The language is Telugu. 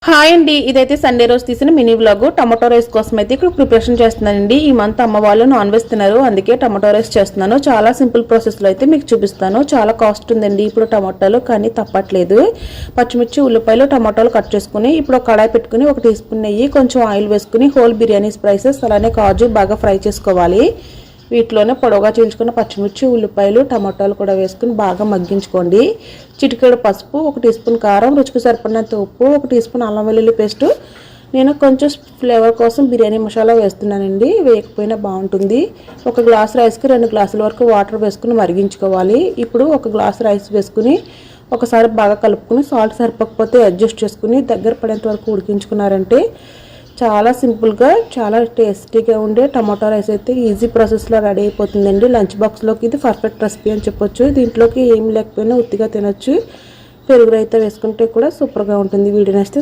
హాయ్ అండి, ఇదైతే సండే రోజు తీసిన మినీ వ్లాగ్. టమాటో రైస్ కోసం అయితే ఇక్కడ ప్రిపరేషన్ చేస్తున్నానండి. ఈ మంత్ అమ్మ వాళ్ళు నాన్ వెజ్ తిన్నారు, అందుకే టమాటో రైస్ చేస్తున్నాను. చాలా సింపుల్ ప్రాసెస్లో అయితే మీకు చూపిస్తాను. చాలా కాస్ట్ ఉందండి ఇప్పుడు టమాటాలు, కానీ తప్పట్లేదు. పచ్చిమిర్చి, ఉల్లిపాయలు, టమాటాలు కట్ చేసుకుని ఇప్పుడు ఒక కడాయి పెట్టుకుని 1 టీ స్పూన్ నెయ్యి, కొంచెం ఆయిల్ వేసుకుని హోల్ బిర్యానీ స్పైసెస్ అలానే కాజు బాగా ఫ్రై చేసుకోవాలి. వీటిలోనే పొడవుగా చీల్చుకున్న పచ్చిమిర్చి, ఉల్లిపాయలు, టమాటాలు కూడా వేసుకుని బాగా మగ్గించుకోండి. చిటికెడు పసుపు, 1 టీ స్పూన్ కారం, రుచికి సరిపడినంత ఉప్పు, 1 టీ స్పూన్ అల్లం వెల్లుల్లి పేస్ట్. నేను కొంచెం ఫ్లేవర్ కోసం బిర్యానీ మసాలా వేస్తున్నానండి, వేయకపోయినా బాగుంటుంది. 1 గ్లాస్ రైస్కి 2 గ్లాసుల వరకు వాటర్ వేసుకుని మరిగించుకోవాలి. ఇప్పుడు 1 గ్లాస్ రైస్ వేసుకుని ఒకసారి బాగా కలుపుకుని సాల్ట్ సరిపోకపోతే అడ్జస్ట్ చేసుకుని దగ్గర పడేంత వరకు ఉడికించుకున్నారంటే చాలా సింపుల్గా చాలా టేస్టీగా ఉండే టమాటో రైస్ అయితే ఈజీ ప్రాసెస్లో రెడీ అయిపోతుందండి. లంచ్ బాక్స్లోకి ఇది పర్ఫెక్ట్ రెసిపీ అని చెప్పొచ్చు. దీంట్లోకి ఏం లేకపోయినా ఉత్తిగా తినొచ్చు. పెరుగు రైతా వేసుకుంటే కూడా సూపర్గా ఉంటుంది. వీడియో నచ్చితే